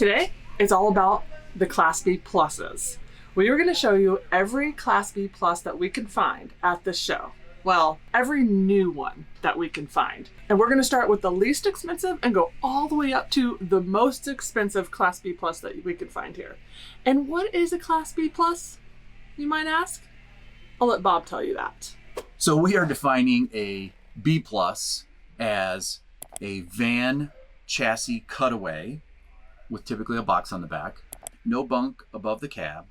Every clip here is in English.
Today, it's all about the Class B pluses. We are going to show you every Class B plus that we can find at this show. Well, every new one that we can find. And we're going to start with the least expensive and go all the way up to the most expensive Class B plus that we can find here. And what is a Class B plus, you might ask? I'll let Bob tell you that. So we are defining a B plus as a van chassis cutaway with typically a box on the back, no bunk above the cab,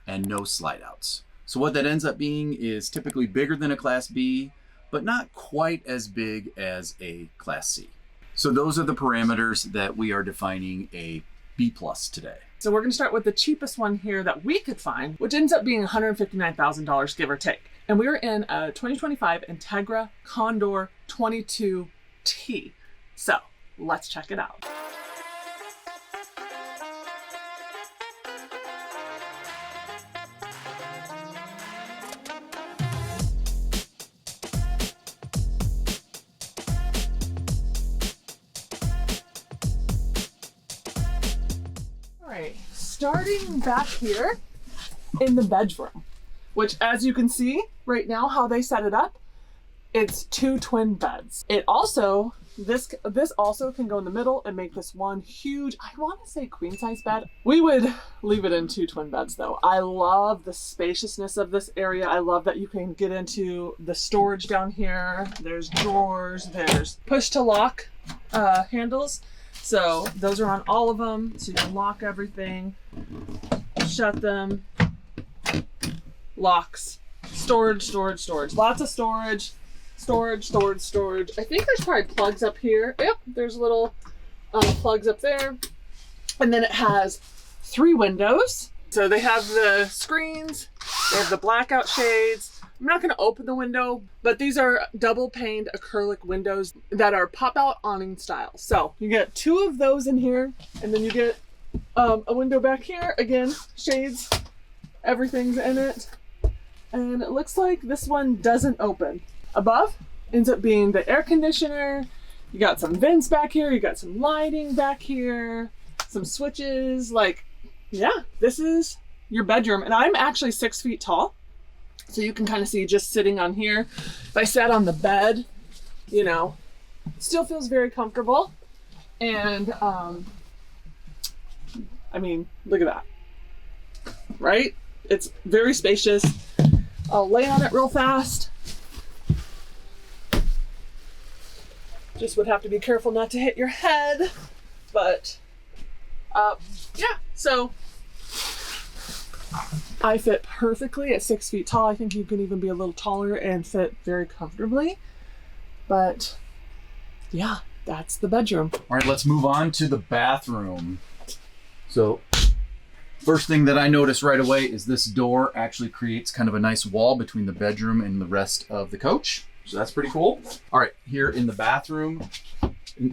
and no slide outs. So what that ends up being is typically bigger than a Class B, but not quite as big as a Class C. So those are the parameters that we are defining a B plus today. So we're going to start with the cheapest one here that we could find, which ends up being $159,000, give or take. And we're in a 2025 Entegra Condor 22T. So let's check it out. Starting back here in the bedroom, which as you can see right now how they set it up, it's 2 twin beds. It also, this also can go in the middle and make this one huge, I want to say queen size bed. We would leave it in 2 twin beds though. I love the spaciousness of this area. I love that you can get into the storage down here. There's drawers, there's push to lock handles. So those are on all of them, so you can lock everything, shut them, locks, storage, lots of storage. I think there's probably plugs up here. Yep, there's little plugs up there. And then it has 3 windows. So they have the screens, they have the blackout shades. I'm not going to open the window, but these are double paned acrylic windows that are pop-out awning style. So you get 2 of those in here, and then you get a window back here. Again, shades, everything's in it. And it looks like this one doesn't open. Above ends up being the air conditioner. You got some vents back here. You got some lighting back here, some switches. Like, yeah, this is your bedroom. And I'm actually 6 feet tall. So you can kind of see just sitting on here. If I sat on the bed, you know, it still feels very comfortable. And, I mean, look at that, right? It's very spacious. I'll lay on it real fast. Just would have to be careful not to hit your head. But, yeah, so I fit perfectly at 6 feet tall. I think you can even be a little taller and fit very comfortably. But yeah, that's the bedroom. All right, let's move on to the bathroom. So first thing that I noticed right away is this door actually creates kind of a nice wall between the bedroom and the rest of the coach. So that's pretty cool. All right, here in the bathroom,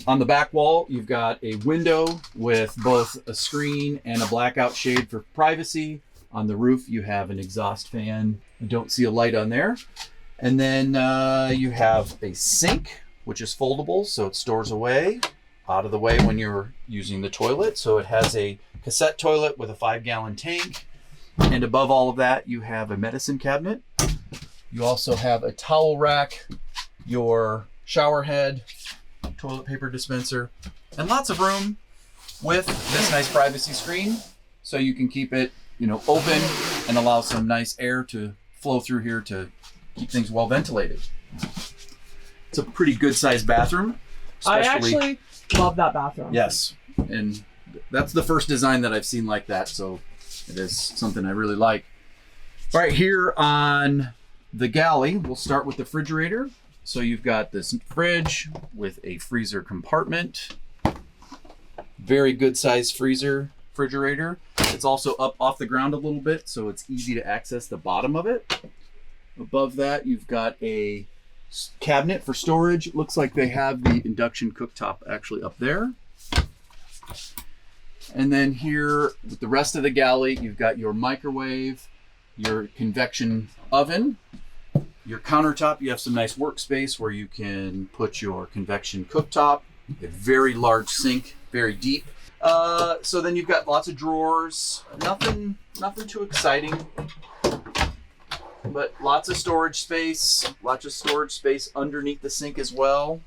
on the back wall, you've got a window with both a screen and a blackout shade for privacy. On the roof, you have an exhaust fan. I don't see a light on there. And then you have a sink, which is foldable, so it stores away out of the way when you're using the toilet. So it has a cassette toilet with a 5-gallon tank. And above all of that, you have a medicine cabinet. You also have a towel rack, your shower head, toilet paper dispenser, and lots of room with this nice privacy screen. So you can keep it, you know, open and allow some nice air to flow through here to keep things well ventilated. It's a pretty good sized bathroom. I actually love that bathroom. Yes, and that's the first design that I've seen like that, so it is something I really like. All right, here on the galley, we'll start with the refrigerator. So you've got this fridge with a freezer compartment. Very good sized refrigerator. It's also up off the ground a little bit, so it's easy to access the bottom of it. Above that, you've got a cabinet for storage. It looks like they have the induction cooktop actually up there. And then here with the rest of the galley, you've got your microwave, your convection oven, your countertop. You have some nice workspace where you can put your convection cooktop, a very large sink, very deep. So then you've got lots of drawers. Nothing too exciting, but lots of storage space. Lots of storage space underneath the sink as well.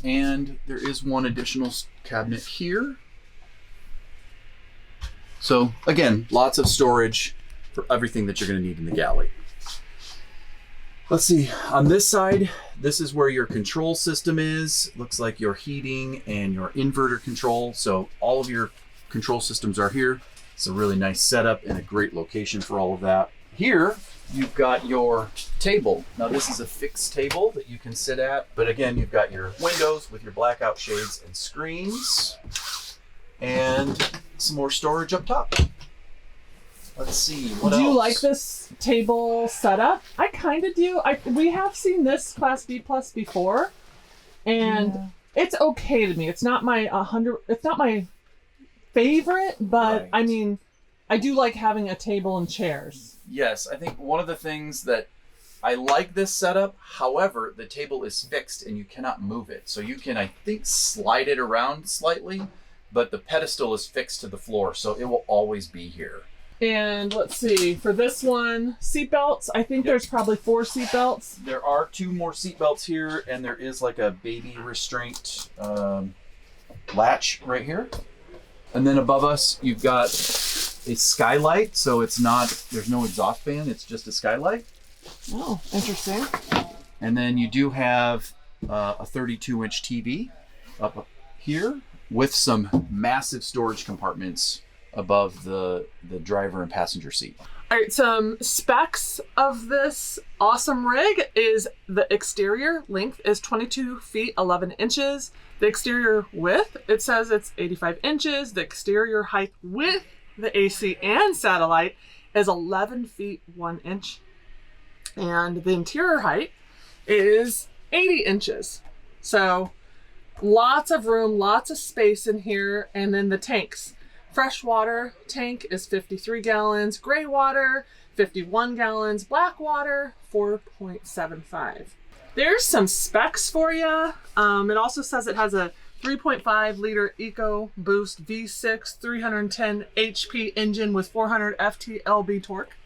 And there is one additional cabinet here. So again, lots of storage for everything that you're going to need in the galley. Let's see, on this side, this is where your control system is. Looks like your heating and your inverter control. So all of your control systems are here. It's a really nice setup and a great location for all of that. Here, you've got your table. Now this is a fixed table that you can sit at, but again, you've got your windows with your blackout shades and screens, and some more storage up top. Let's see, what else? Do you like this table setup? I kind of do. We have seen this Class B Plus before, and it's okay to me. It's not my it's not my favorite, but Right. I mean, I do like having a table and chairs. Yes, I think one of the things that I like this setup, however, the table is fixed and you cannot move it. So you can, I think, slide it around slightly, but the pedestal is fixed to the floor, so it will always be here. And let's see, for this one, seat belts. I think there's probably 4 seat belts. There are 2 more seat belts here, and there is like a baby restraint latch right here. And then above us, you've got a skylight, so it's not, there's no exhaust fan, it's just a skylight. Oh, interesting. And then you do have a 32-inch TV up here with some massive storage compartments above the driver and passenger seat. All right, some specs of this awesome rig is the exterior length is 22 feet 11 inches. The exterior width, it says it's 85 inches. The exterior height with the AC and satellite is 11 feet 1 inch. And the interior height is 80 inches. So lots of room, lots of space in here. And then the tanks. Freshwater tank is 53 gallons, gray water 51 gallons, black water 4.75. There's some specs for you. It also says it has a 3.5 liter EKKO Boost V6 310 HP engine with 400 FTLB torque.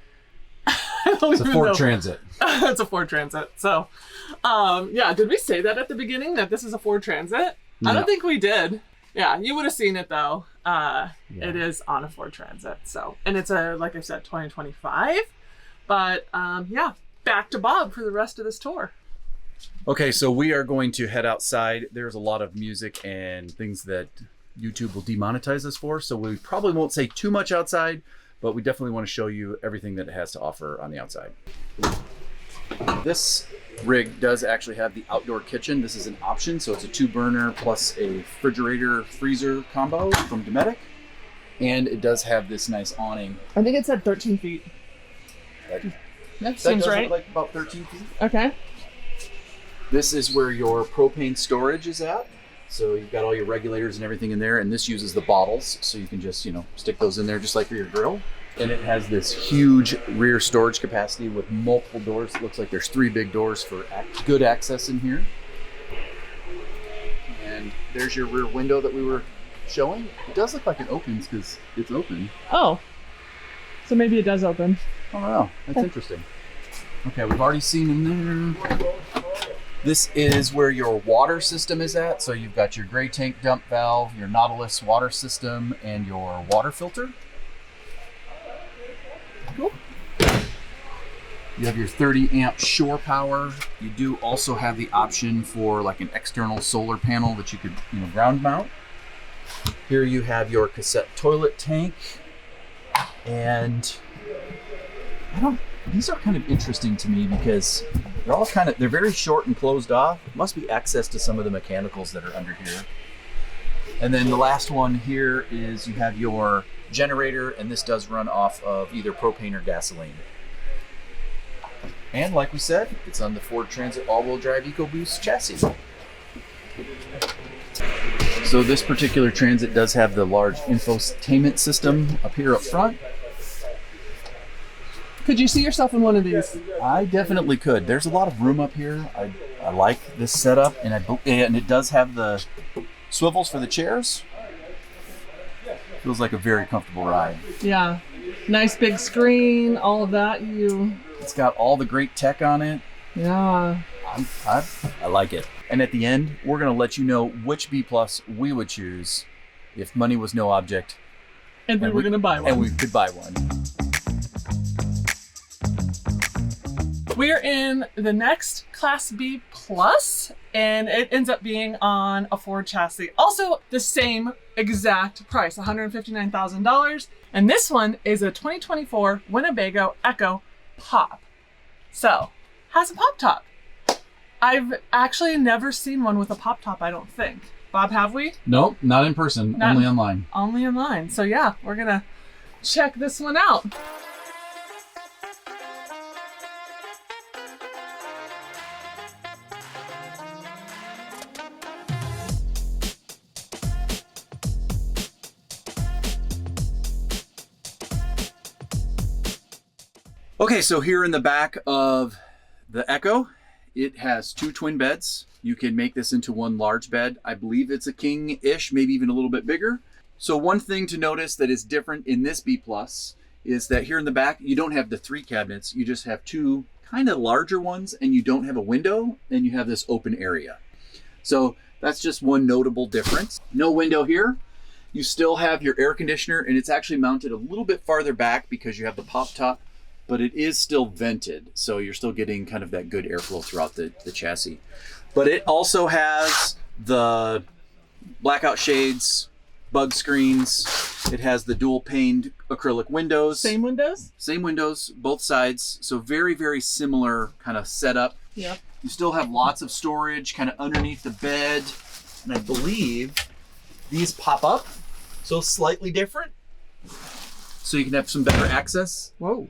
It's a Ford Transit. It's a Ford Transit. So, yeah, did we say that at the beginning that this is a Ford Transit? No. I don't think we did. Yeah, you would have seen it though. It is on a Ford Transit. So, and it's a, like I said, 2025. But yeah, back to Bob for the rest of this tour. Okay, so we are going to head outside. There's a lot of music and things that YouTube will demonetize us for, so we probably won't say too much outside, but we definitely want to show you everything that it has to offer on the outside. This rig does actually have the outdoor kitchen. This is an option, so it's a 2-burner plus a refrigerator freezer combo from Dometic, and it does have this nice awning. I think it said 13 feet. That seems does right. look like about 13 feet. Okay. This is where your propane storage is at. So you've got all your regulators and everything in there, and this uses the bottles, so you can just, stick those in there just like for your grill. And it has this huge rear storage capacity with multiple doors. It looks like there's 3 big doors for good access in here. And there's your rear window that we were showing. It does look like it opens because it's open. Oh, so maybe it does open. I don't know. That's interesting. Okay, we've already seen in there. This is where your water system is at. So you've got your gray tank dump valve, your Nautilus water system, and your water filter. Cool. You have your 30 amp shore power. You do also have the option for like an external solar panel that you could, ground mount. Here you have your cassette toilet tank, and these are kind of interesting to me because they're very short and closed off. It must be access to some of the mechanicals that are under here. And then the last one here is you have your generator, and this does run off of either propane or gasoline. And like we said, it's on the Ford Transit all-wheel drive EcoBoost chassis. So this particular Transit does have the large infotainment system up here up front. Could you see yourself in one of these? I definitely could. There's a lot of room up here. I like this setup, and it does have the swivels for the chairs. Feels like a very comfortable ride. Yeah. Nice big screen, all of that. It's got all the great tech on it. Yeah. I like it. And at the end, we're going to let you know which B Plus we would choose if money was no object. And we were going to buy one. And we could buy one. We're in the next Class B Plus, and it ends up being on a Ford chassis. Also the same exact price, $159,000. And this one is a 2024 Winnebago EKKO Pop. So, has a pop top. I've actually never seen one with a pop top, I don't think. Bob, have we? Nope, not in person, only online. Only online. So yeah, we're gonna check this one out. Okay, so here in the back of the EKKO, it has 2 twin beds. You can make this into one large bed. I believe it's a king-ish, maybe even a little bit bigger. So one thing to notice that is different in this B Plus is that here in the back, you don't have the 3 cabinets. You just have 2 kind of larger ones, and you don't have a window, and you have this open area. So that's just one notable difference. No window here. You still have your air conditioner, and it's actually mounted a little bit farther back because you have the pop top, but it is still vented. So you're still getting kind of that good airflow throughout the chassis. But it also has the blackout shades, bug screens. It has the dual paned acrylic windows. Same windows? Same windows, both sides. So very, very similar kind of setup. Yep. You still have lots of storage kind of underneath the bed. And I believe these pop up, so slightly different. So you can have some better access. Whoa.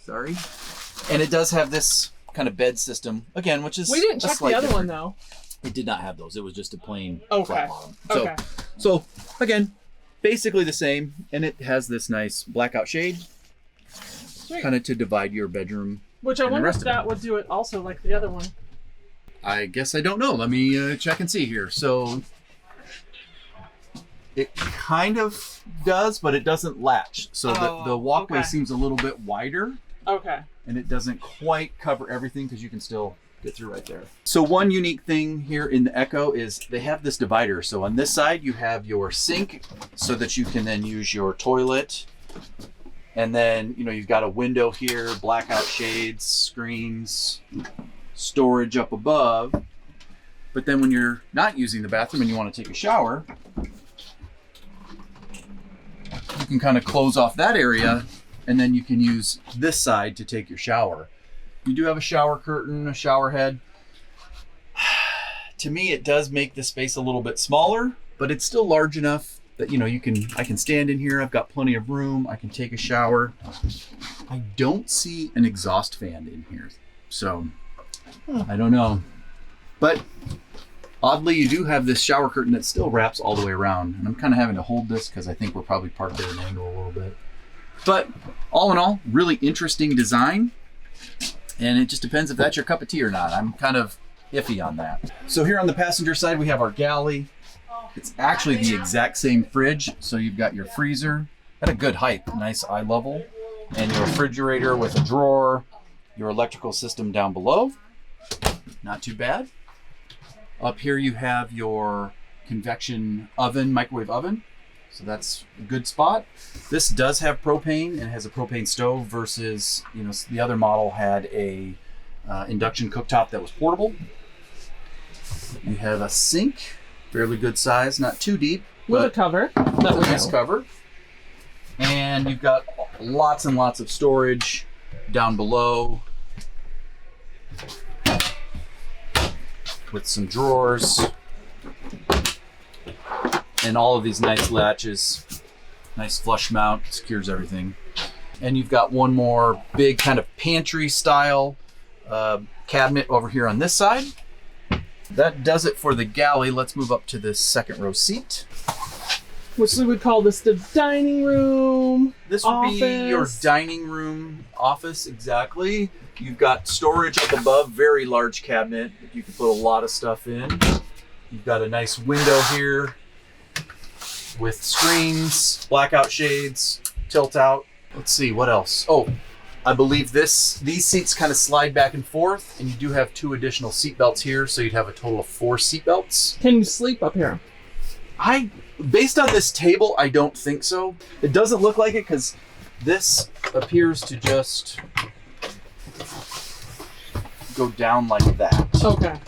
Sorry. And it does have this kind of bed system, again, which is We didn't check the other one though. It did not have those. It was just a plain Okay. flat bottom. Okay. So again, basically the same, and it has this nice blackout shade, Sweet. kind of to divide your bedroom. Which I and the wonder rest if of it. that would do it also like the other one. I guess I don't know. Let me check and see here. So it kind of does, but it doesn't latch. So the walkway okay. seems a little bit wider. Okay. And it doesn't quite cover everything because you can still get through right there. So one unique thing here in the EKKO is they have this divider. So on this side, you have your sink so that you can then use your toilet. And then, you know, you've got a window here, blackout shades, screens, storage up above. But then when you're not using the bathroom and you want to take a shower, you can kind of close off that area, and then you can use this side to take your shower. You do have a shower curtain, a shower head. To me, it does make the space a little bit smaller, but it's still large enough that, you know, I can stand in here. I've got plenty of room. I can take a shower. I don't see an exhaust fan in here, so I don't know. But oddly, you do have this shower curtain that still wraps all the way around, and I'm kind of having to hold this because I think we're probably parked at an angle a little bit. But all in all, really interesting design, and it just depends if that's your cup of tea or not. I'm kind of iffy on that. So here on the passenger side, we have our galley. It's actually the exact same fridge. So you've got your freezer at a good height, nice eye level, and your refrigerator with a drawer, your electrical system down below. Not too bad. Up here you have your convection oven, microwave oven. So that's a good spot. This does have propane and has a propane stove versus, you know, the other model had a induction cooktop that was portable. You have a sink, fairly good size, not too deep. With a cover. With a nice cover. And you've got lots and lots of storage down below with some drawers. And all of these nice latches, nice flush mount, secures everything. And you've got one more big kind of pantry style cabinet over here on this side. That does it for the galley. Let's move up to this second row seat. Which we would call this the dining room. This would office. be your dining room office, exactly. You've got storage up above, very large cabinet that you can put a lot of stuff in. You've got a nice window here. with screens, blackout shades, tilt out. Let's see, what else? Oh, I believe these seats kind of slide back and forth, and you do have 2 additional seat belts here, so you'd have a total of 4 seat belts. Can you sleep up here? Based on this table, I don't think so. It doesn't look like it because this appears to just go down like that. Okay.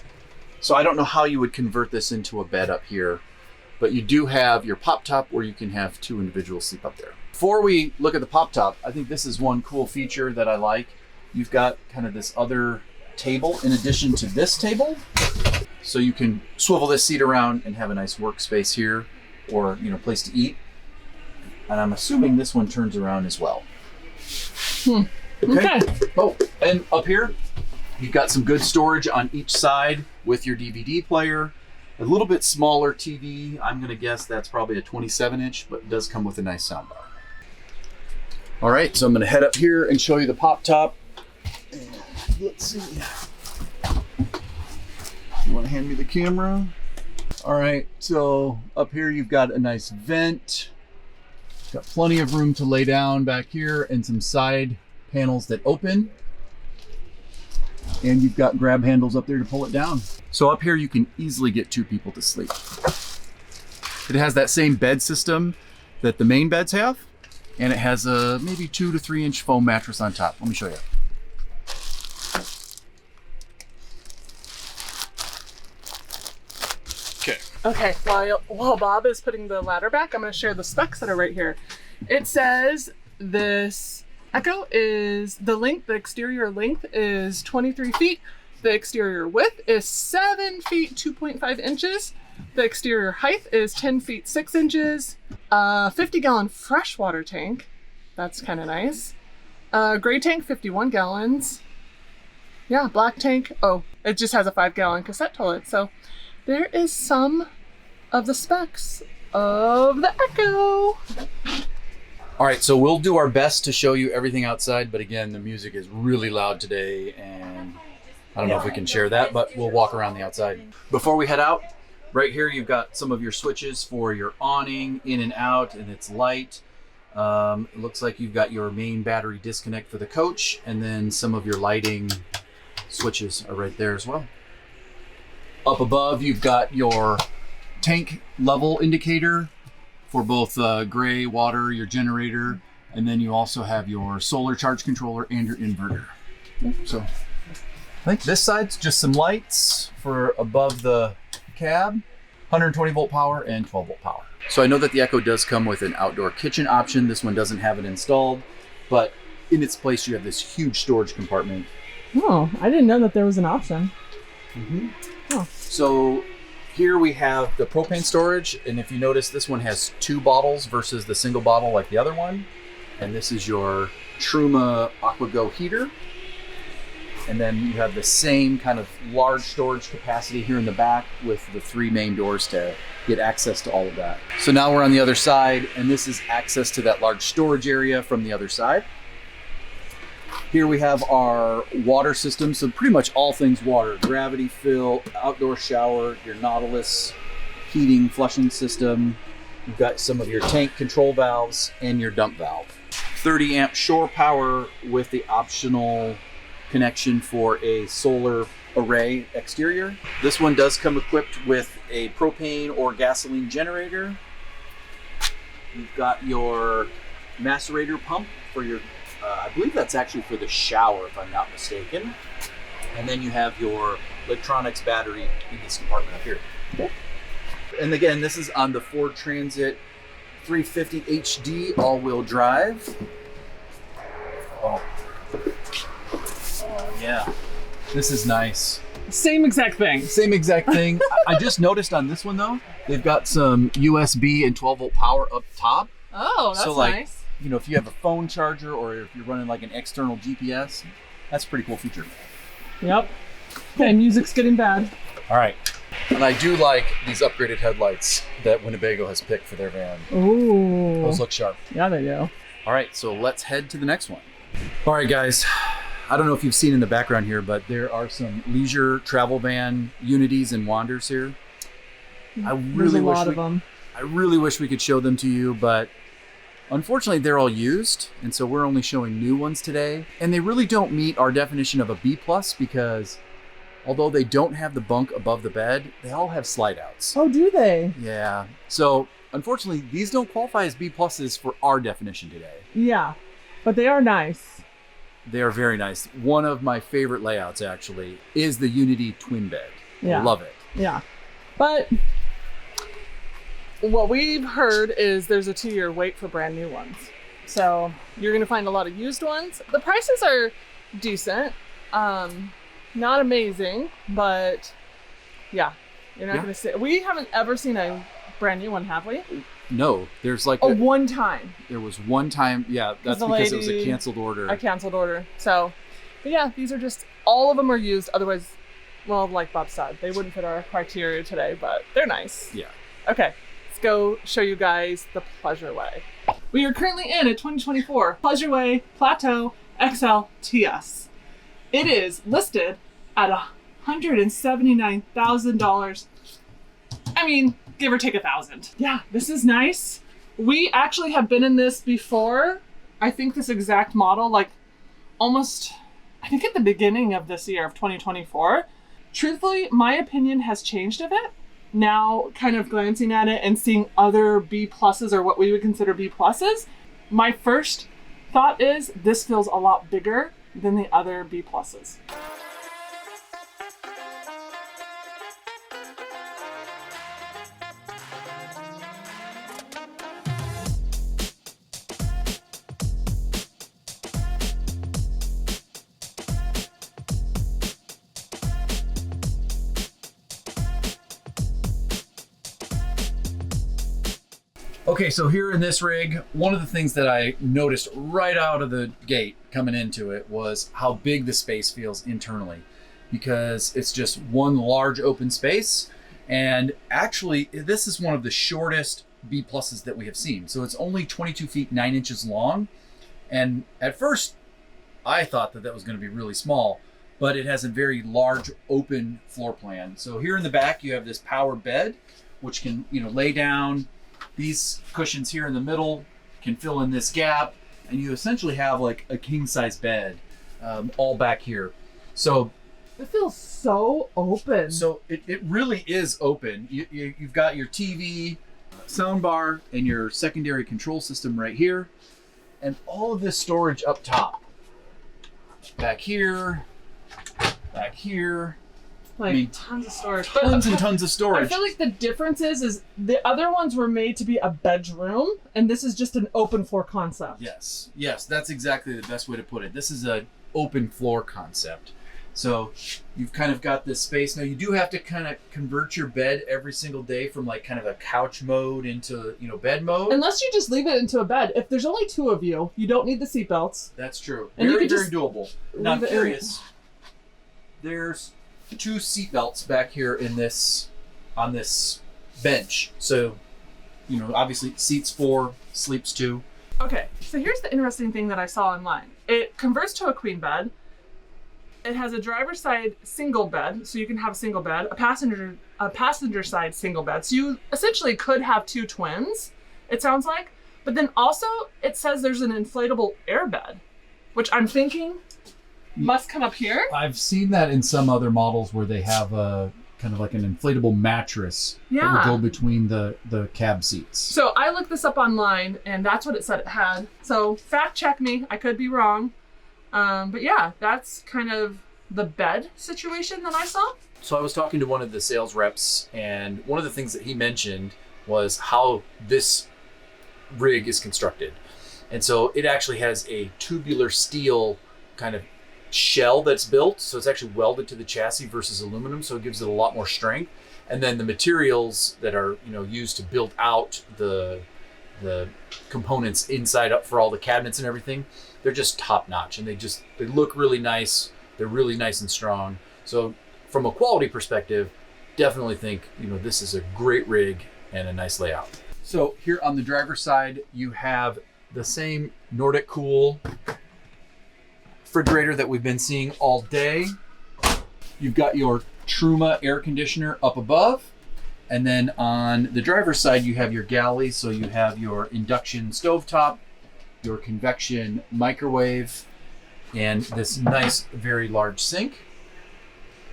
So I don't know how you would convert this into a bed up here, but you do have your pop top where you can have 2 individuals sleep up there. Before we look at the pop top, I think this is one cool feature that I like. You've got kind of this other table in addition to this table. So you can swivel this seat around and have a nice workspace here, or place to eat. And I'm assuming this one turns around as well. Okay. Oh, and up here, you've got some good storage on each side with your DVD player. A little bit smaller TV. I'm gonna guess that's probably a 27-inch, but it does come with a nice soundbar. All right, so I'm gonna head up here and show you the pop top. And let's see. You wanna hand me the camera? All right, so up here you've got a nice vent. Got plenty of room to lay down back here and some side panels that open. And you've got grab handles up there to pull it down. So up here you can easily get 2 people to sleep. It has that same bed system that the main beds have, and it has a maybe 2 to 3 inch foam mattress on top. Let me show you. Okay, while Bob is putting the ladder back, I'm going to share the specs that are right here. It says this EKKO is the exterior length is 23 feet. The exterior width is 7 feet 2.5 inches. The exterior height is 10 feet 6 inches. 50-gallon freshwater tank. That's kind of nice. Gray tank, 51 gallons. Yeah, black tank. Oh, it just has a 5-gallon cassette toilet. So there is some of the specs of the EKKO. All right, so we'll do our best to show you everything outside, but again, the music is really loud today, and I don't know if we can share that, but we'll walk around the outside. Before we head out, right here you've got some of your switches for your awning, in and out, and it's light. It looks like you've got your main battery disconnect for the coach, and then some of your lighting switches are right there as well. Up above, you've got your tank level indicator for both gray water, your generator, and then you also have your solar charge controller and your inverter. So I think this side's just some lights for above the cab, 120 volt power and 12 volt power. So I know that the EKKO does come with an outdoor kitchen option. This one doesn't have it installed, but in its place you have this huge storage compartment. Oh, I didn't know that there was an option. Mm-hmm. Oh. So here we have the propane storage, and if you notice, this one has 2 bottles versus the single bottle like the other one. And this is your Truma AquaGo heater. And then you have the same kind of large storage capacity here in the back with the 3 main doors to get access to all of that. So now we're on the other side, and this is access to that large storage area from the other side. Here we have our water system, so pretty much all things water. Gravity fill, outdoor shower, your Nautilus heating flushing system. You've got some of your tank control valves and your dump valve. 30 amp shore power with the optional connection for a solar array exterior. This one does come equipped with a propane or gasoline generator. You've got your macerator pump for your I believe that's actually for the shower, if I'm not mistaken. And then you have your electronics battery in this compartment up here. Okay. And again, this is on the Ford Transit 350 HD all-wheel drive. Oh, yeah. This is nice. Same exact thing. Same exact thing. I just noticed on this one, though, they've got some USB and 12 volt power up top. Oh, that's so, nice. You know, if you have a phone charger or if you're running like an external GPS, that's a pretty cool feature. Yep. Okay, music's getting bad. All right. And I do like these upgraded headlights that Winnebago has picked for their van. Ooh. Those look sharp. Yeah, they do. All right, so let's head to the next one. All right, guys. I don't know if you've seen in the background here, but there are some leisure travel van Unities and Wanders here. I really wish I really wish we could show them to you, but unfortunately they're all used, and so we're only showing new ones today. And they really don't meet our definition of a B+ because although they don't have the bunk above the bed, they all have slide outs. Oh, do they? Yeah. So unfortunately, these don't qualify as B+ for our definition today. Yeah, but they are nice. They are very nice. One of my favorite layouts actually is the Unity twin bed. Yeah. I love it. Yeah. But what we've heard is there's a 2-year wait for brand new ones. So you're going to find a lot of used ones. The prices are decent. Not amazing, but yeah, you're not going to see. We haven't ever seen a brand new one, have we? No, there's like one time. There was one time. Yeah, that's because it was a canceled order. A canceled order. So, but yeah, these are just, all of them are used. Otherwise, well, like Bob said, they wouldn't fit our criteria today, but they're nice. Yeah. Okay, let's go show you guys the Pleasure Way. We are currently in a 2024 Pleasure Way Plateau XLTS. It is listed at $179,000. I mean, give or take 1,000. Yeah, this is nice. We actually have been in this before. I think this exact model, like almost, I think at the beginning of this year of 2024. Truthfully, my opinion has changed of it. Now, kind of glancing at it and seeing other B+ or what we would consider B+, my first thought is this feels a lot bigger than the other B+. Okay, so here in this rig, one of the things that I noticed right out of the gate coming into it was how big the space feels internally, because it's just one large open space. And actually, this is one of the shortest B+ that we have seen. So it's only 22 feet 9 inches long. And at first, I thought that that was going to be really small, but it has a very large open floor plan. So here in the back, you have this power bed, which can, lay down. These cushions here in the middle can fill in this gap, and you essentially have like a king-size bed all back here. So it feels so open. So it really is open. You've got your TV, soundbar, and your secondary control system right here, and all of this storage up top. Back here, back here. Like tons of storage. Tons and tons of storage. I feel like the difference is the other ones were made to be a bedroom, and this is just an open floor concept. Yes, that's exactly the best way to put it. This is an open floor concept. So you've kind of got this space. Now you do have to kind of convert your bed every single day from like kind of a couch mode into, bed mode. Unless you just leave it into a bed. If there's only 2 of you, you don't need the seatbelts. That's true. And very doable. Now I'm curious. In. There's 2 seat belts back here on this bench. So, obviously seats 4, sleeps 2. Okay, so here's the interesting thing that I saw online. It converts to a queen bed. It has a driver's side single bed, so you can have a single bed, a passenger side single bed. So you essentially could have 2 twins, it sounds like. But then also it says there's an inflatable air bed, which I'm thinking must come up here. I've seen that in some other models where they have a kind of like an inflatable mattress that would go between the cab seats. So I looked this up online, and that's what it said it had. So fact check me, I could be wrong. But yeah, that's kind of the bed situation that I saw. So I was talking to one of the sales reps, and one of the things that he mentioned was how this rig is constructed. And so it actually has a tubular steel kind of shell that's built, so it's actually welded to the chassis versus aluminum, so it gives it a lot more strength. And then the materials that are used to build out the components inside up for all the cabinets and everything, they're just top notch, and they look really nice. They're really nice and strong. So from a quality perspective, definitely think this is a great rig and a nice layout. So here on the driver's side, you have the same Nordic Cool refrigerator that we've been seeing all day. You've got your Truma air conditioner up above, And then on the driver's side, you have your galley. So you have your induction stovetop, your convection microwave, and this nice, very large sink.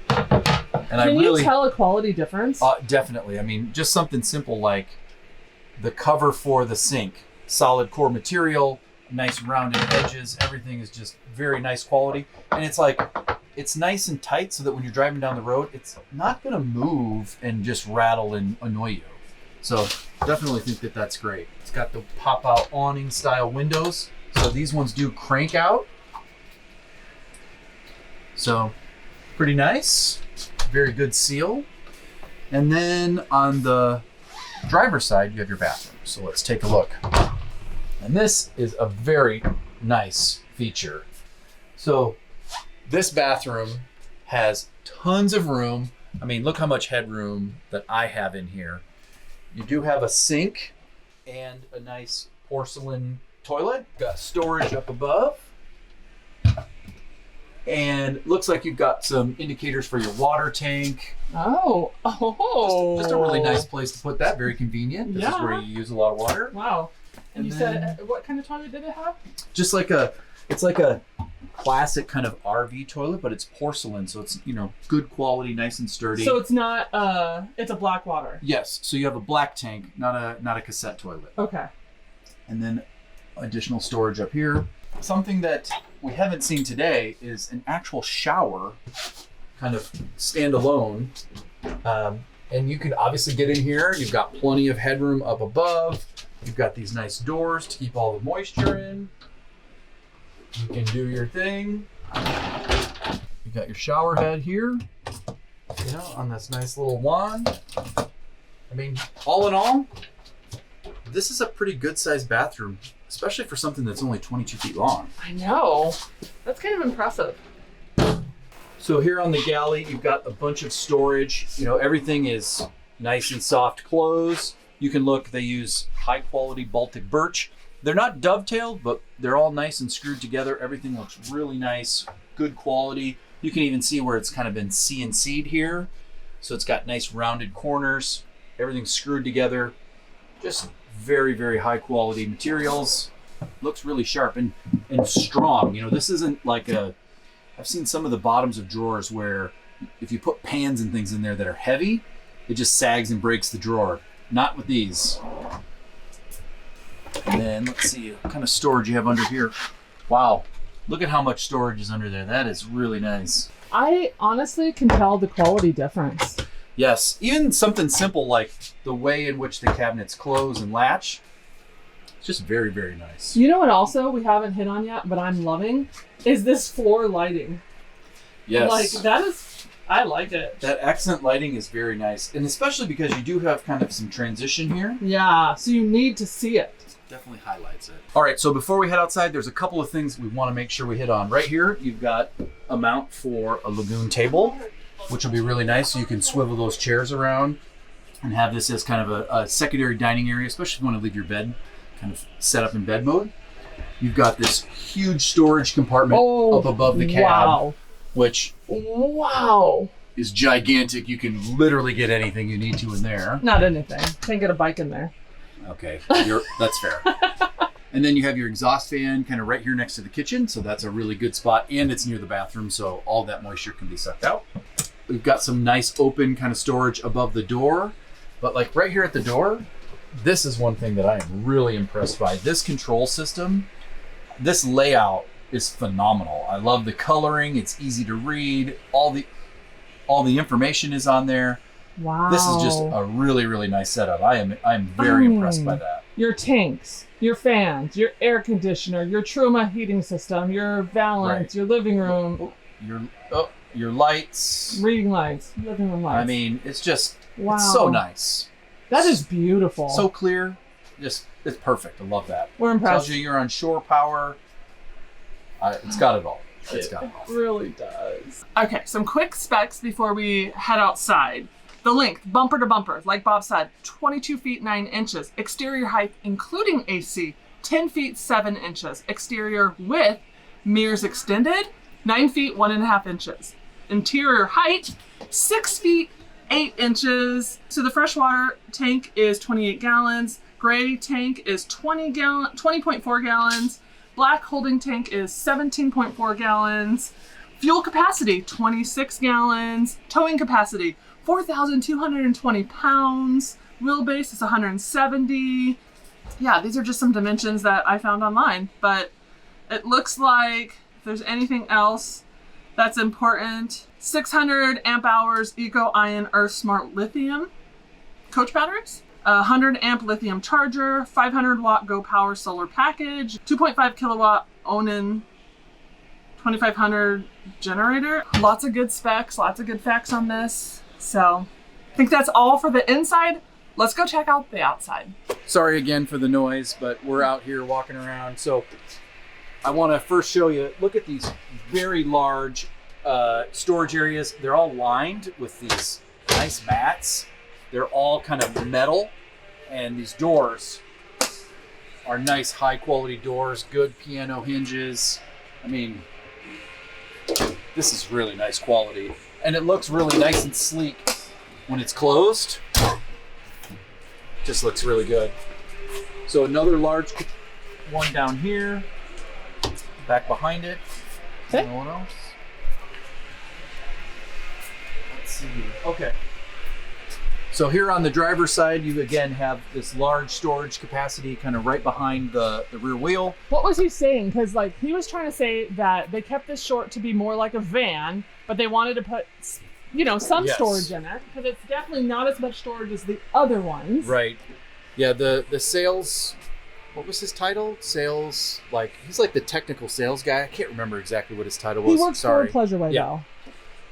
And Can you tell a quality difference? Definitely. I mean, just something simple like the cover for the sink, solid core material, nice rounded edges. Everything is just very nice quality. And it's like, it's nice and tight so that when you're driving down the road, it's not going to move and just rattle and annoy you. So definitely think that that's great. It's got the pop out awning style windows. So these ones do crank out. So pretty nice. Very good seal. And then on the driver's side, you have your bathroom. So let's take a look. And this is a very nice feature. So this bathroom has tons of room. I mean, look how much headroom that I have in here. You do have a sink and a nice porcelain toilet. Got storage up above. And looks like you've got some indicators for your water tank. Oh. Just a really nice place to put that. Very convenient. This is where you use a lot of water. Wow. And you said, what kind of toilet did it have? Just like it's like a classic kind of RV toilet, but it's porcelain. So it's, good quality, nice and sturdy. So it's not, it's a black water. Yes. So you have a black tank, not a cassette toilet. Okay. And then additional storage up here. Something that we haven't seen today is an actual shower, kind of standalone. And you can obviously get in here. You've got plenty of headroom up above. You've got these nice doors to keep all the moisture in. You can do your thing. You got your shower head here, on this nice little wand. I mean, all in all, this is a pretty good sized bathroom, especially for something that's only 22 feet long. I know. That's kind of impressive. So here on the galley, you've got a bunch of storage. Everything is nice and soft close. You can look, they use high quality Baltic birch. They're not dovetailed, but they're all nice and screwed together. Everything looks really nice, good quality. You can even see where it's kind of been CNC'd here. So it's got nice rounded corners. Everything's screwed together. Just very, very high quality materials. Looks really sharp and strong. This isn't like I've seen some of the bottoms of drawers where if you put pans and things in there that are heavy, it just sags and breaks the drawer. Not with these. And then let's see what kind of storage you have under here. Wow. Look at how much storage is under there. That is really nice. I honestly can tell the quality difference. Yes. Even something simple like the way in which the cabinets close and latch. It's just very, very nice. You know what also we haven't hit on yet, but I'm loving, is this floor lighting. Yes. I like it. That accent lighting is very nice. And especially because you do have kind of some transition here. Yeah, so you need to see it. Definitely highlights it. All right, so before we head outside, there's a couple of things we want to make sure we hit on. Right here, you've got a mount for a lagoon table, which will be really nice. So you can swivel those chairs around and have this as kind of a secondary dining area, especially if you want to leave your bed kind of set up in bed mode. You've got this huge storage compartment up above the cab, which is gigantic. You can literally get anything you need to in there. Not anything. Can't get a bike in there. Okay, that's fair. And then you have your exhaust fan kind of right here next to the kitchen. So that's a really good spot. And it's near the bathroom, so all that moisture can be sucked out. We've got some nice open kind of storage above the door. But like right here at the door, this is one thing that I am really impressed by. This control system, this layout is phenomenal. I love the coloring. It's easy to read. All the information is on there. Wow. This is just a really, really nice setup. I'm very impressed by that. Your tanks, your fans, your air conditioner, your Truma heating system, your valance, your living room. Your lights. Reading lights, living room lights. I mean, it's just, it's so nice. That is beautiful. So clear. Just, it's perfect. I love that. We're impressed. Tells you you're on shore power. It's got it all. It really does. Okay, some quick specs before we head outside. The length, bumper to bumper, like Bob said, 22 feet 9 inches. Exterior height, including AC, 10 feet 7 inches. Exterior width, mirrors extended, 9 feet 1.5 inches. Interior height, 6 feet 8 inches. So the freshwater tank is 28 gallons. Gray tank is 20.4 gallons. Black holding tank is 17.4 gallons. Fuel capacity, 26 gallons. Towing capacity, 4,220 pounds. Wheelbase is 170. Yeah, these are just some dimensions that I found online, but it looks like if there's anything else that's important, 600 amp hours EKKO Earth Smart Lithium coach batteries, 100 amp lithium charger, 500 watt Go Power solar package, 2.5 kilowatt Onan 2500 generator. Lots of good specs, lots of good facts on this. So I think that's all for the inside. Let's go check out the outside. Sorry again for the noise, but we're out here walking around. So I want to first show you, look at these very large storage areas. They're all lined with these nice mats. They're all kind of metal, and these doors are nice high quality doors, good piano hinges. I mean, this is really nice quality, and it looks really nice and sleek when it's closed. Just looks really good. So another large one down here, back behind it. Okay. What else? Let's see. Okay. So here on the driver's side, you again have this large storage capacity kind of right behind the rear wheel. What was he saying? Because like he was trying to say that they kept this short to be more like a van, but they wanted to put, you know, some Yes. storage in it, because it's definitely not as much storage as the other ones. Right. Yeah, the sales, what was his title? Sales, like, he's like the technical sales guy. I can't remember exactly what his title was. He works Sorry. for Pleasure Way, Yeah. though.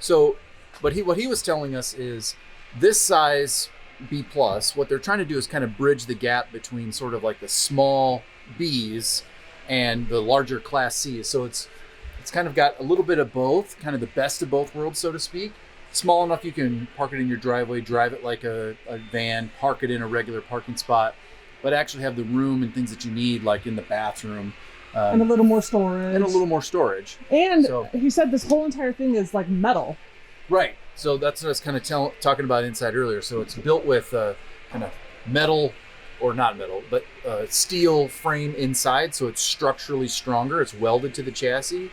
So, but what he was telling us is this size B+, what they're trying to do is kind of bridge the gap between sort of like the small Bs and the larger Class Cs. So it's kind of got a little bit of both, kind of the best of both worlds, so to speak. Small enough you can park it in your driveway, drive it like a van, park it in a regular parking spot, but actually have the room and things that you need, like in the bathroom. And a little more storage. And a little more storage. And So- he said this whole entire thing is like metal. Right. So that's what I was kind of talking about inside earlier. So it's built with kind of metal, or not metal, but steel frame inside. So it's structurally stronger. It's welded to the chassis.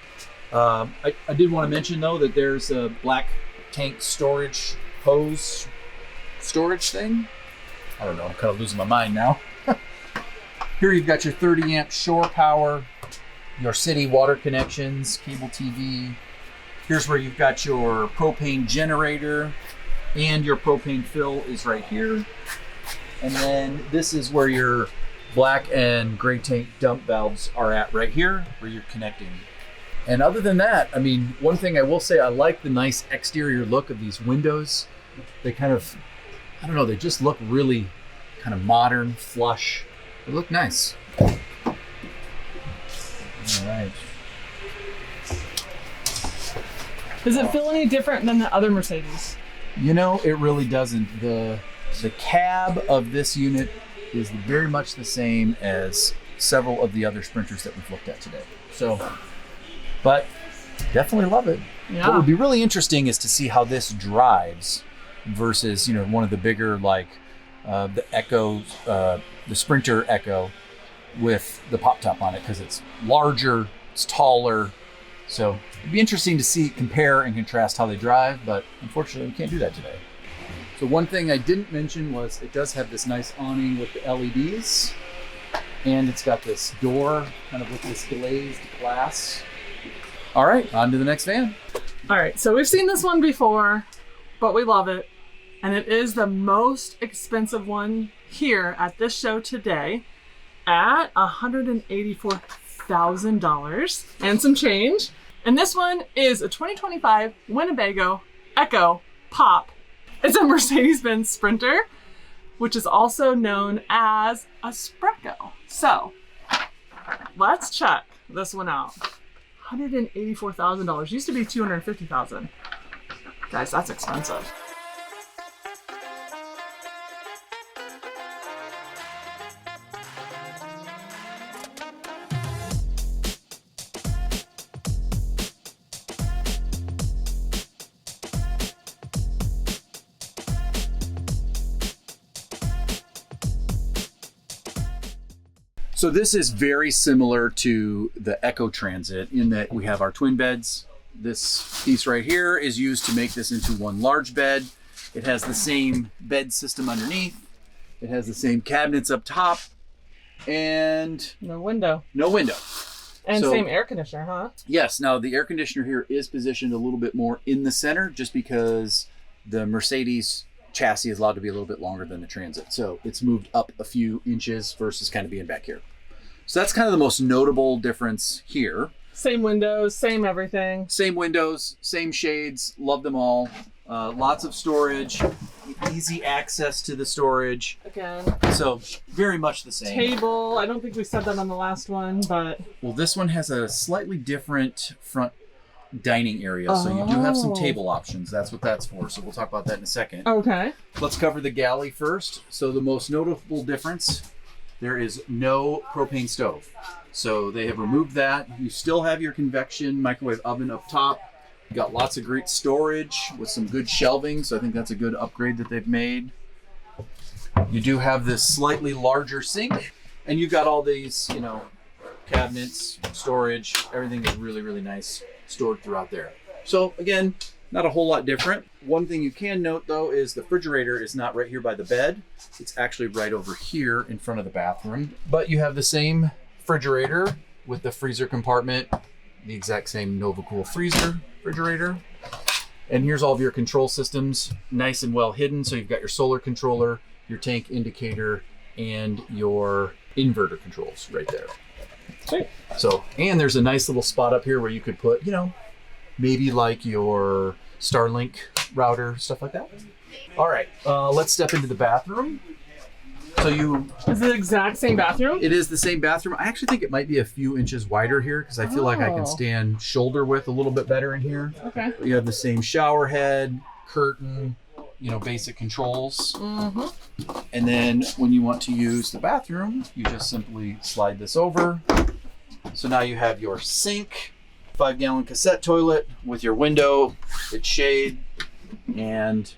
I did want to mention, though, that there's a black tank storage hose storage thing. I don't know. I'm kind of losing my mind now. Here you've got your 30 amp shore power, your city water connections, cable TV. Here's where you've got your propane generator, and your propane fill is right here. And then this is where your black and gray tank dump valves are at right here, where you're connecting. And other than that, I mean, one thing I will say, I like the nice exterior look of these windows. They kind of, I don't know, they just look really kind of modern, flush. They look nice. All right. Does it feel any different than the other Mercedes? You know, it really doesn't. The cab of this unit is very much the same as several of the other Sprinters that we've looked at today. So, but definitely love it. Yeah. What would be really interesting is to see how this drives versus, you know, one of the bigger, like the EKKO, the Sprinter EKKO with the pop top on it, because it's larger, it's taller. So it'd be interesting to see, compare and contrast how they drive, but unfortunately we can't do that today. So one thing I didn't mention was it does have this nice awning with the LEDs, and it's got this door kind of with this glazed glass. All right, on to the next van. All right, so we've seen this one before, but we love it. And it is the most expensive one here at this show today at $184,000 and some change. And this one is a 2025 Winnebago EKKO Pop. It's a Mercedes-Benz Sprinter, which is also known as a Spreco. So let's check this one out. $184,000. Used to be $250,000. Guys, that's expensive. So this is very similar to the EKKO Transit in that we have our twin beds. This piece right here is used to make this into one large bed. It has the same bed system underneath. It has the same cabinets up top, and no window. No window. And same air conditioner, huh? Yes. Now the air conditioner here is positioned a little bit more in the center just because the Mercedes chassis is allowed to be a little bit longer than the Transit. So it's moved up a few inches versus kind of being back here. So that's kind of the most notable difference here. Same windows, same everything. Same windows, same shades, love them all. Lots of storage, easy access to the storage. Again. So very much the same. Table, I don't think we said that on the last one, but. Well, this one has a slightly different front dining area. So you do have some table options. That's what that's for. So we'll talk about that in a second. Okay. Let's cover the galley first. So the most notable difference, there is no propane stove. So they have removed that. You still have your convection microwave oven up top. You got lots of great storage with some good shelving. So I think that's a good upgrade that they've made. You do have this slightly larger sink, and you've got all these, you know, cabinets, storage, everything is really, really nice stored throughout there. So again, not a whole lot different. One thing you can note though is the refrigerator is not right here by the bed. It's actually right over here in front of the bathroom. But you have the same refrigerator with the freezer compartment, the exact same NovaCool freezer refrigerator. And here's all of your control systems, nice and well hidden. So you've got your solar controller, your tank indicator, and your inverter controls right there. Sweet. So, and there's a nice little spot up here where you could put, you know, maybe like your Starlink router, stuff like that. All right, let's step into the bathroom. So is it the exact same bathroom? It is the same bathroom. I actually think it might be a few inches wider here because I feel like I can stand shoulder width a little bit better in here. Okay. You have the same shower head, curtain, you know, basic controls. Mm-hmm. And then when you want to use the bathroom, you just simply slide this over. So now you have your sink, 5-gallon cassette toilet with your window, its shade, and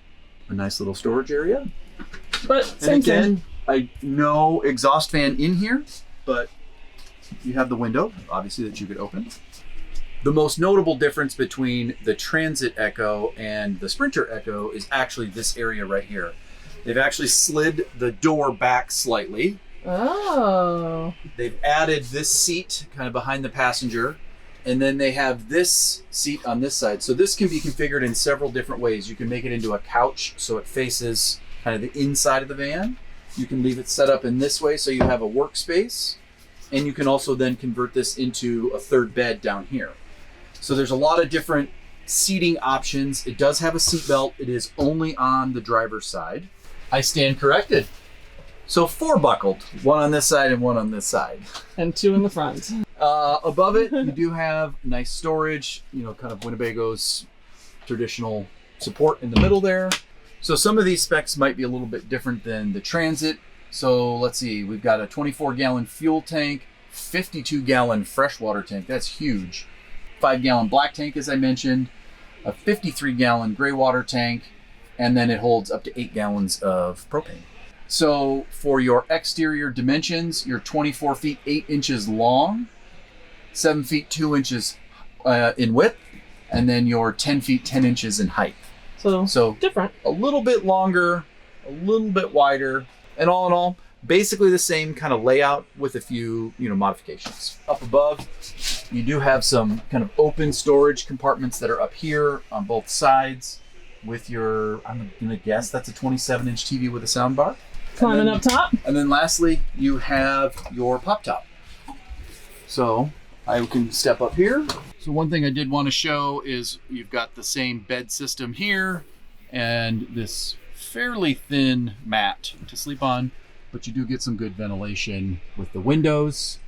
a nice little storage area. But same thing. No exhaust fan in here, but you have the window, obviously, that you could open. The most notable difference between the Transit EKKO and the Sprinter EKKO is actually this area right here. They've actually slid the door back slightly. Oh. They've added this seat kind of behind the passenger, and then they have this seat on this side. So this can be configured in several different ways. You can make it into a couch so it faces kind of the inside of the van. You can leave it set up in this way so you have a workspace, and you can also then convert this into a third bed down here. So there's a lot of different seating options. It does have a seat belt. It is only on the driver's side. I stand corrected. So 4 buckled, 1 on this side and 1 on this side. And 2 in the front. Above it, you do have nice storage, you know, kind of Winnebago's traditional support in the middle there. So some of these specs might be a little bit different than the Transit. So let's see, we've got a 24-gallon fuel tank, 52-gallon freshwater tank, that's huge. 5-gallon black tank, as I mentioned, a 53-gallon gray water tank, and then it holds up to 8 gallons of propane. So for your exterior dimensions, you're 24 feet 8 inches long, 7 feet 2 inches in width, and then you're 10 feet 10 inches in height. So different. A little bit longer, a little bit wider, and all in all, basically the same kind of layout with a few, you know, modifications. Up above, you do have some kind of open storage compartments that are up here on both sides with your, I'm gonna guess that's a 27-inch TV with a sound bar. Climbing up top. And then lastly, you have your pop top. So I can step up here. So one thing I did want to show is you've got the same bed system here and this fairly thin mat to sleep on, but you do get some good ventilation with the windows.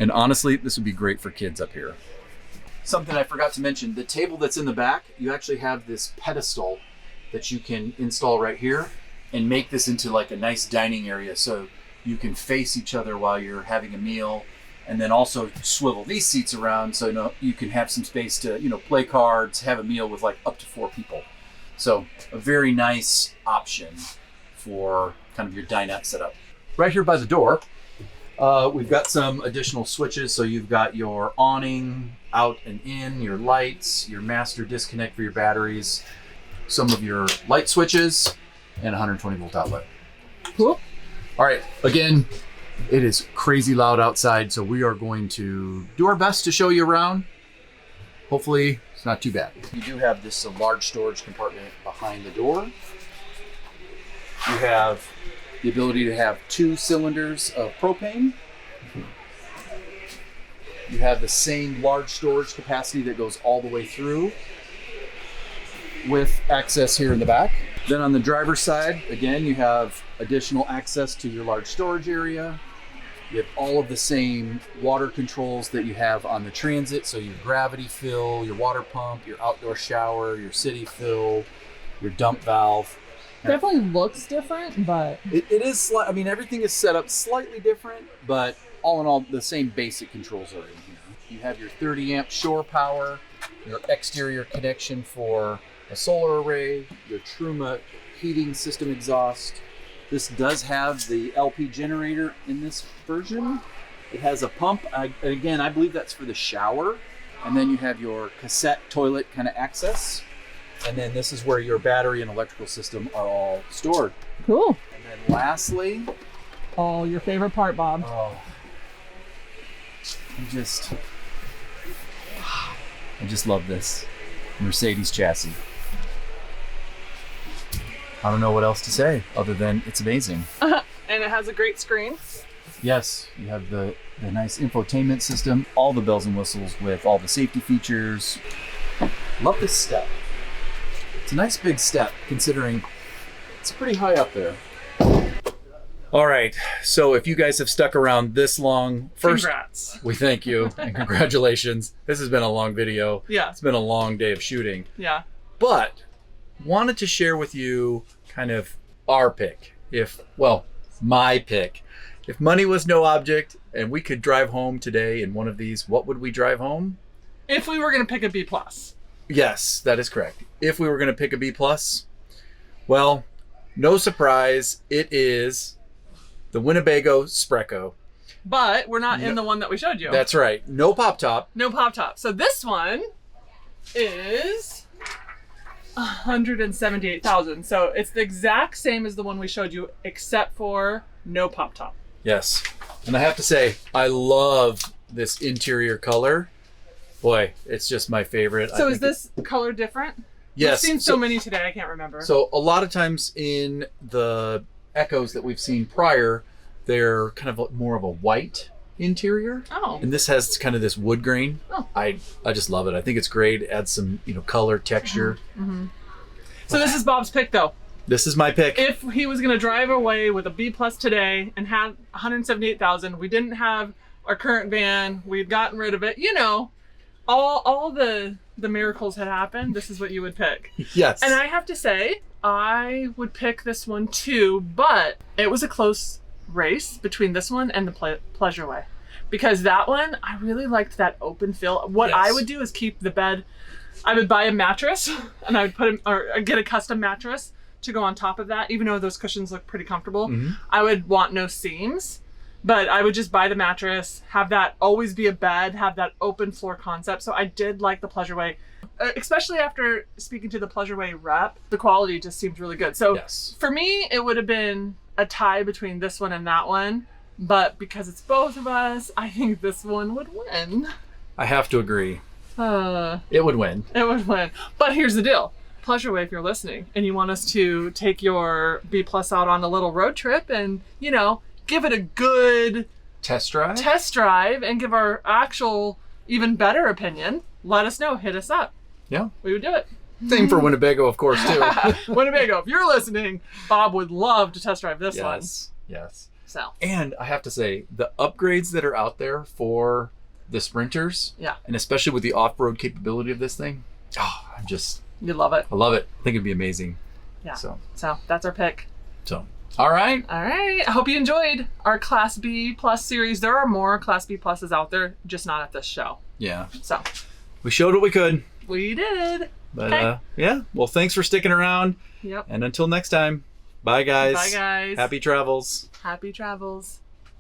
And honestly, this would be great for kids up here. Something I forgot to mention, the table that's in the back, you actually have this pedestal that you can install right here and make this into like a nice dining area so you can face each other while you're having a meal, and then also swivel these seats around so you can have some space to, you know, play cards, have a meal with like up to 4 people. So a very nice option for kind of your dinette setup. right here by the door, we've got some additional switches. So you've got your awning out and in, your lights, your master disconnect for your batteries, some of your light switches, and 120 volt outlet. Cool. All right, again, it is crazy loud outside, so we are going to do our best to show you around. Hopefully it's not too bad. You do have this large storage compartment behind the door. You have the ability to have 2 cylinders of propane. You have the same large storage capacity that goes all the way through with access here in the back. Then on the driver's side, again, you have additional access to your large storage area. You have all of the same water controls that you have on the Transit. So your gravity fill, your water pump, your outdoor shower, your city fill, your dump valve. Definitely looks different, but It is, I mean, everything is set up slightly different, but all in all, the same basic controls are in here. You have your 30 amp shore power, your exterior connection for a solar array, your Truma heating system exhaust. This does have the LP generator in this version. It has a pump. Again, I believe that's for the shower. And then you have your cassette toilet kind of access. And then this is where your battery and electrical system are all stored. cool. And then lastly, Oh, your favorite part, Bob. I just love this Mercedes chassis. I don't know what else to say other than it's amazing. And it has a great screen. Yes, you have the nice infotainment system, all the bells and whistles with all the safety features. Love this step. It's a nice big step considering it's pretty high up there. All right, so if you guys have stuck around this long, first, Congrats. we thank you and congratulations. This has been a long video. Yeah. It's been a long day of shooting, Yeah. but wanted to share with you kind of our pick. My pick. If money was no object and we could drive home today in one of these, what would we drive home? If we were going to pick a B+. Yes, that is correct. If we were going to pick a B+, well, no surprise, it is the Winnebago Spreco. But we're not in the one that we showed you. That's right. No pop top. No pop top. So this one is 178,000. So it's the exact same as the one we showed you, except for no pop top. Yes. And I have to say, I love this interior color. Boy, it's just my favorite. So is this color different? Yes. We've seen so many today, I can't remember. So a lot of times in the EKKOs that we've seen prior, they're kind of more of a white interior. Oh. And this has kind of this wood grain. Oh. I just love it. I think it's great. It adds some, color, texture. Mm-hmm. So this is Bob's pick though. This is my pick. If he was gonna drive away with a B+ today and have 178,000, we didn't have our current van, we'd gotten rid of it, all the miracles had happened, this is what you would pick. Yes. And I have to say, I would pick this one too, but it was a close race between this one and the Pleasure Way. Because that one, I really liked that open feel. What Yes. I would do is keep the bed, I would buy a mattress and I would get a custom mattress to go on top of that, even though those cushions look pretty comfortable. Mm-hmm. I would want no seams, but I would just buy the mattress, have that always be a bed, have that open floor concept. So I did like the Pleasure Way, especially after speaking to the Pleasure Way rep, the quality just seemed really good. So Yes. for me, it would have been a tie between this one and that one, but because it's both of us, I think this one would win. I have to agree. It would win. would win. But here's the deal. Pleasure Way, if you're listening and you want us to take your B+ out on a little road trip and, give it a good Test drive? test drive and give our actual, even better opinion, let us know. Hit us up. Yeah. We would do it. Same for Winnebago, of course, too. Winnebago, if you're listening, Bob would love to test drive this one. Yes. So, And I have to say, the upgrades that are out there for the Sprinters, yeah, and especially with the off-road capability of this thing, you love it. I love it. I think it'd be amazing. Yeah. So that's our pick. all right. All right. I hope you enjoyed our Class B+ series. There are more Class B pluses out there, just not at this show. Yeah. So We showed what we could. we did. But Okay. yeah. Well, thanks for sticking around. Yep. And until next time. Bye, guys. Bye, guys. Happy travels. Happy travels.